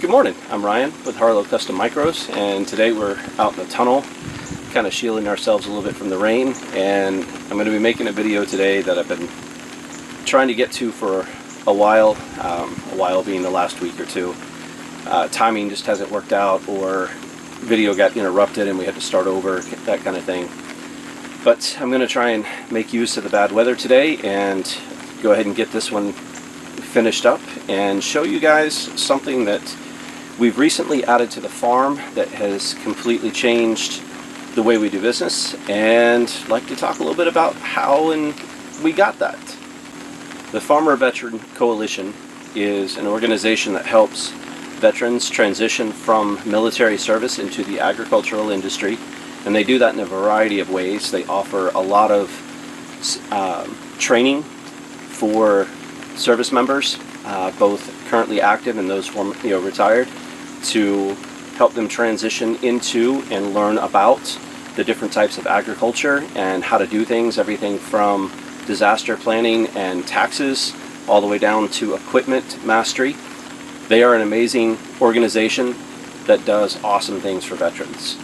Good morning, I'm Ryan with Harlow Custom Micros, and today we're out in the tunnel kind of shielding ourselves a little bit from the rain, and I'm going to be making a video today that I've been trying to get to for a while being the last week or two. Timing just hasn't worked out, or video got interrupted and we had to start over, that kind of thing. But I'm going to try and make use of the bad weather today and go ahead and get this one finished up and show you guys something that we've recently added to the farm that has completely changed the way we do business, and I'd like to talk a little bit about how and we got that. The Farmer Veteran Coalition is an organization that helps veterans transition from military service into the agricultural industry, and they do that in a variety of ways. They offer a lot of training for service members, both currently active and those retired, to help them transition into and learn about the different types of agriculture and how to do things, everything from disaster planning and taxes all the way down to equipment mastery. They are an amazing organization that does awesome things for veterans.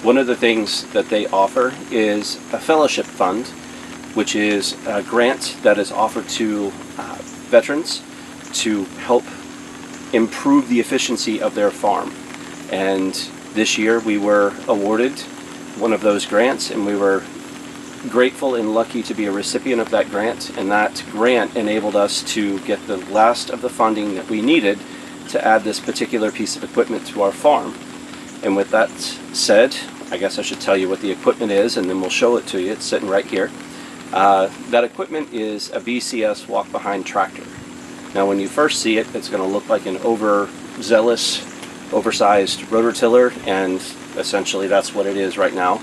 One of the things that they offer is a fellowship fund, which is a grant that is offered to veterans to help improve the efficiency of their farm. And this year we were awarded one of those grants, and we were grateful and lucky to be a recipient of that grant, and that grant enabled us to get the last of the funding that we needed to add this particular piece of equipment to our farm. And with that said, I guess I should tell you what the equipment is, and then we'll show it to you. It's sitting right here. That equipment is a BCS walk-behind tractor. Now when you first see it, it's going to look like an oversized rototiller, and essentially that's what it is right now.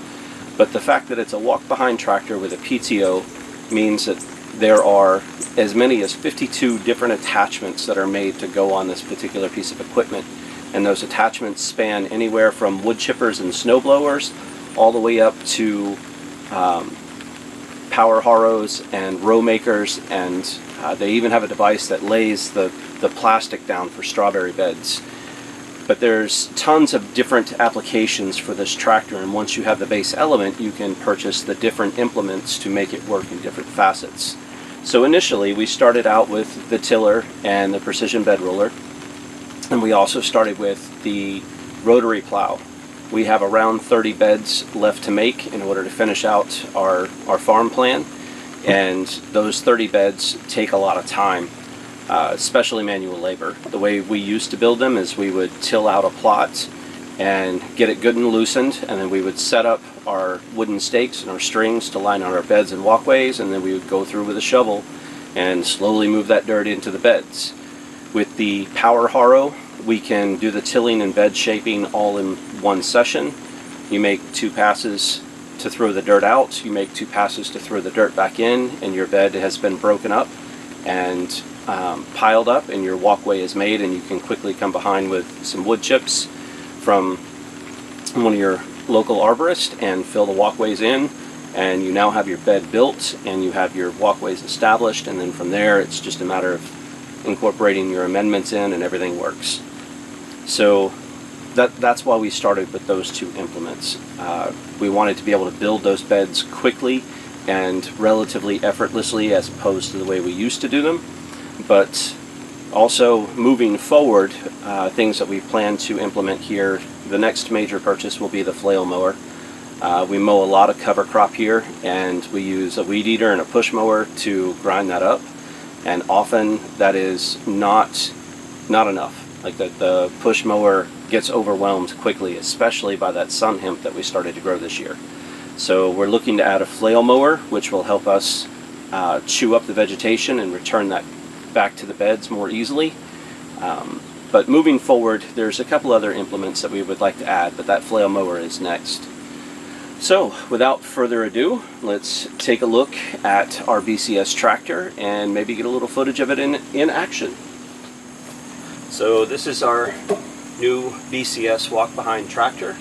But the fact that it's a walk-behind tractor with a PTO means that there are as many as 52 different attachments that are made to go on this particular piece of equipment. And those attachments span anywhere from wood chippers and snow blowers all the way up to power harrows and row makers, and they even have a device that lays the plastic down for strawberry beds. But there's tons of different applications for this tractor, and once you have the base element, you can purchase the different implements to make it work in different facets. So initially we started out with the tiller and the precision bed roller, and we also started with the rotary plow. We have around 30 beds left to make in order to finish out our farm plan, and those 30 beds take a lot of time, especially manual labor. The way we used to build them is we would till out a plot and get it good and loosened, and then we would set up our wooden stakes and our strings to line on our beds and walkways, and then we would go through with a shovel and slowly move that dirt into the beds. With the power harrow, we can do the tilling and bed shaping all in one session. You make 2 passes to throw the dirt out, you make 2 passes to throw the dirt back in, and your bed has been broken up and piled up, and your walkway is made, and you can quickly come behind with some wood chips from one of your local arborists and fill the walkways in, and you now have your bed built and you have your walkways established, and then from there it's just a matter of incorporating your amendments in and everything works. So that's why we started with those 2 implements. We wanted to be able to build those beds quickly and relatively effortlessly as opposed to the way we used to do them. But also moving forward, things that we plan to implement here, the next major purchase will be the flail mower. We mow a lot of cover crop here, and we use a weed eater and a push mower to grind that up, and often that is not enough. Like the push mower gets overwhelmed quickly, especially by that sun hemp that we started to grow this year. So we're looking to add a flail mower, which will help us chew up the vegetation and return that back to the beds more easily. But moving forward, there's a couple other implements that we would like to add, but that flail mower is next. So without further ado, let's take a look at our BCS tractor and maybe get a little footage of it in action. So this is our new BCS walk-behind tractor.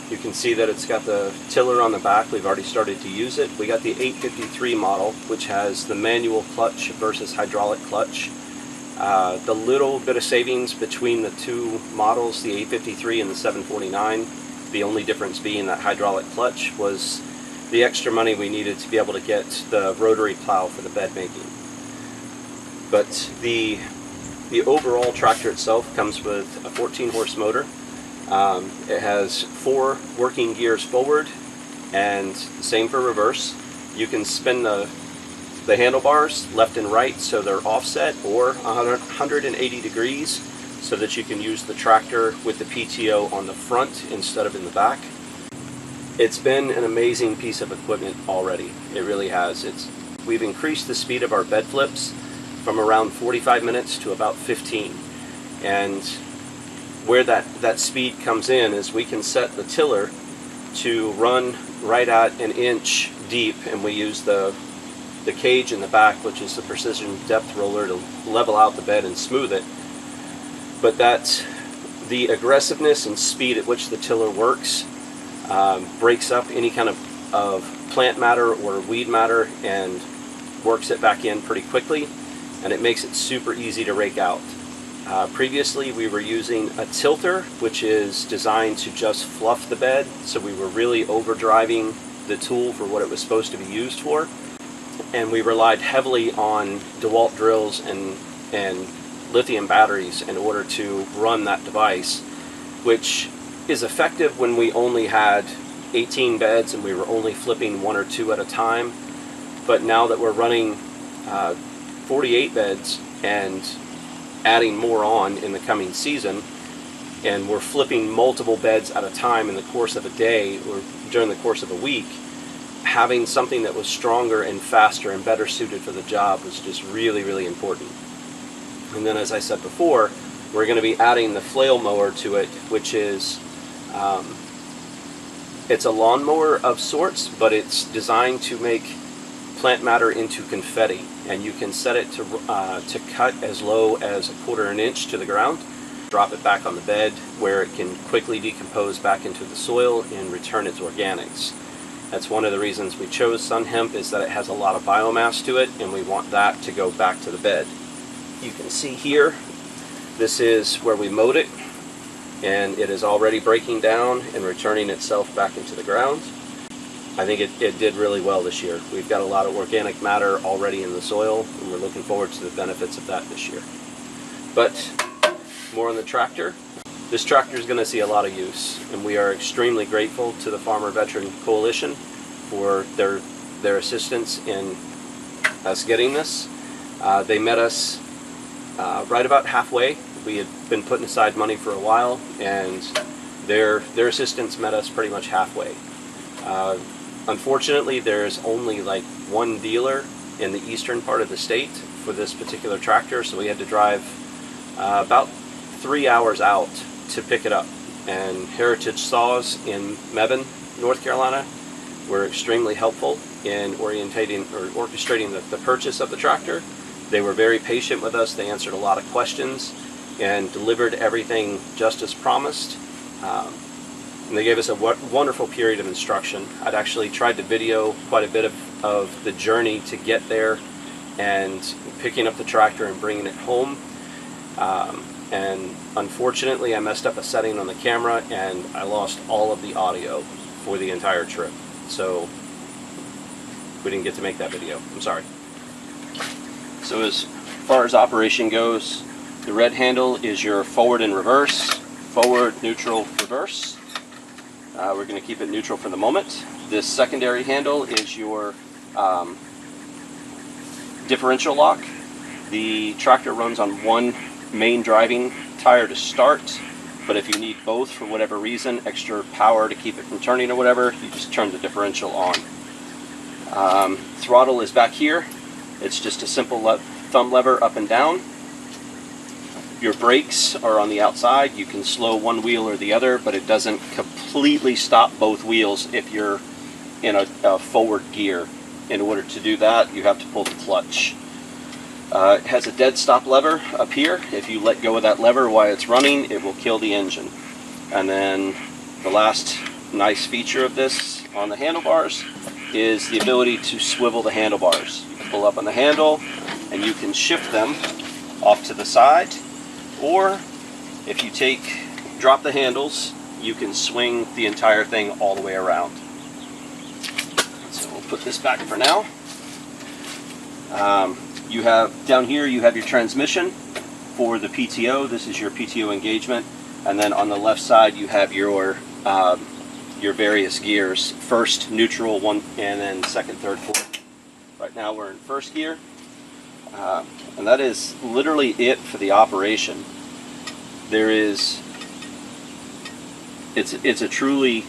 You can see that it's got the tiller on the back. We've already started to use it. We got the 853 model, which has the manual clutch versus hydraulic clutch. The little bit of savings between the two models, the 853 and the 749, the only difference being that hydraulic clutch, was the extra money we needed to be able to get the rotary plow for the bed making. But the overall tractor itself comes with a 14 horse motor. It has 4 working gears forward and the same for reverse. You can spin the handlebars left and right so they're offset, or 180 degrees so that you can use the tractor with the PTO on the front instead of in the back. It's been an amazing piece of equipment already. It really has. We've increased the speed of our bed flips from around 45 minutes to about 15. And where that speed comes in is we can set the tiller to run right at 1 inch deep, and we use the cage in the back, which is the precision depth roller, to level out the bed and smooth it. But the aggressiveness and speed at which the tiller works breaks up any kind of plant matter or weed matter and works it back in pretty quickly, and it makes it super easy to rake out. Previously we were using a tilter, which is designed to just fluff the bed, so we were really overdriving the tool for what it was supposed to be used for, and we relied heavily on DeWalt drills and lithium batteries in order to run that device, which is effective when we only had 18 beds and we were only flipping 1 or 2 at a time. But now that we're running 48 beds and adding more on in the coming season, and we're flipping multiple beds at a time in the course of a day or during the course of a week, having something that was stronger and faster and better suited for the job was just really, really important. And then, as I said before, we're going to be adding the flail mower to it, which is it's a lawnmower of sorts, but it's designed to make plant matter into confetti, and you can set it to cut as low as 1/4 inch to the ground, drop it back on the bed where it can quickly decompose back into the soil and return its organics. That's one of the reasons we chose sun hemp, is that it has a lot of biomass to it, and we want that to go back to the bed. You can see here, this is where we mowed it, and it is already breaking down and returning itself back into the ground. I think it did really well this year. We've got a lot of organic matter already in the soil, and we're looking forward to the benefits of that this year. But more on the tractor. This tractor is going to see a lot of use, and we are extremely grateful to the Farmer Veteran Coaltion for their assistance in us getting this. They met us right about halfway. We had been putting aside money for a while, and their assistance met us pretty much halfway. Unfortunately, there's only like 1 dealer in the eastern part of the state for this particular tractor, so we had to drive about 3 hours out to pick it up. And Heritage Saws in Mebane, North Carolina, were extremely helpful in orchestrating the purchase of the tractor. They were very patient with us. They answered a lot of questions and delivered everything just as promised. And they gave us a wonderful period of instruction. I'd actually tried to video quite a bit of the journey to get there and picking up the tractor and bringing it home. And unfortunately, I messed up a setting on the camera and I lost all of the audio for the entire trip. So we didn't get to make that video. I'm sorry. So as far as operation goes, the red handle is your forward and reverse. Forward, neutral, reverse. We're going to keep it neutral for the moment. This secondary handle is your differential lock. The tractor runs on 1 main driving tire to start, but if you need both for whatever reason, extra power to keep it from turning or whatever, you just turn the differential on. Throttle is back here. It's just a simple thumb lever up and down. Your brakes are on the outside. You can slow one wheel or the other, but it doesn't completely stop both wheels if you're in a forward gear. In order to do that, you have to pull the clutch. It has a dead stop lever up here. If you let go of that lever while it's running, it will kill the engine. And then the last nice feature of this on the handlebars is the ability to swivel the handlebars. You can pull up on the handle and you can shift them off to the side, or if you drop the handles, you can swing the entire thing all the way around. So we'll put this back for now. You have down here, you have your transmission for the PTO. This is your PTO engagement, and then on the left side you have your various gears: first, neutral, one, and then second, third, fourth. Right now we're in first gear, and that is literally it for the operation. It's a truly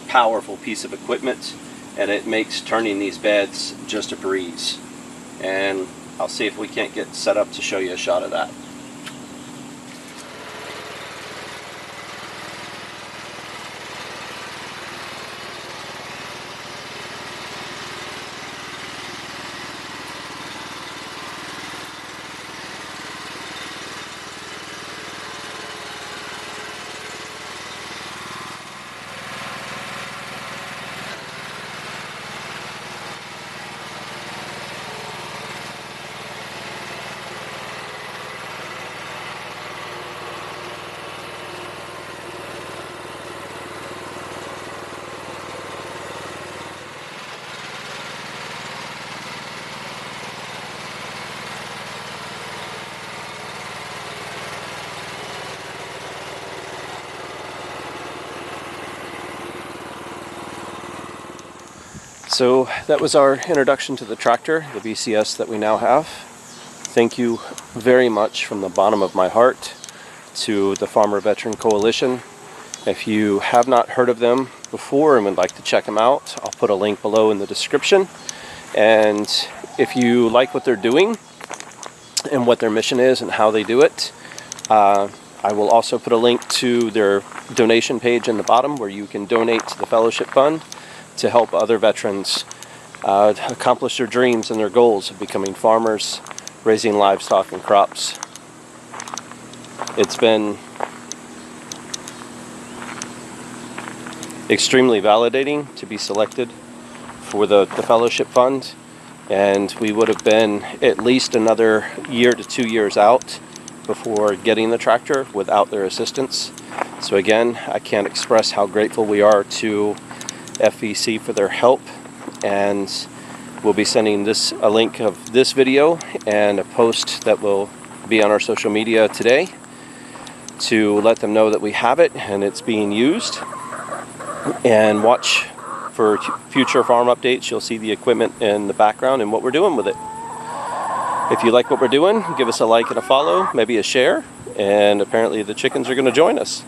powerful piece of equipment, and it makes turning these beds just a breeze. And I'll see if we can't get set up to show you a shot of that. So that was our introduction to the tractor, the VCS that we now have. Thank you very much from the bottom of my heart to the Farmer Veteran Coalition. If you have not heard of them before and would like to check them out, I'll put a link below in the description. And if you like what they're doing and what their mission is and how they do it, I will also put a link to their donation page in the bottom where you can donate to the Fellowship Fund to help other veterans accomplish their dreams and their goals of becoming farmers, raising livestock and crops. It's been extremely validating to be selected for the Fellowship Fund, and we would have been at least another year to 2 years out before getting the tractor without their assistance. So again, I can't express how grateful we are to FVC for their help, and we'll be sending a link of this video and a post that will be on our social media today to let them know that we have it and it's being used. And watch for future farm updates. You'll see the equipment in the background and what we're doing with it. If you like what we're doing, give us a like and a follow, maybe a share, and apparently the chickens are going to join us.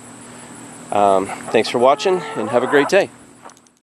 Thanks for watching and have a great day.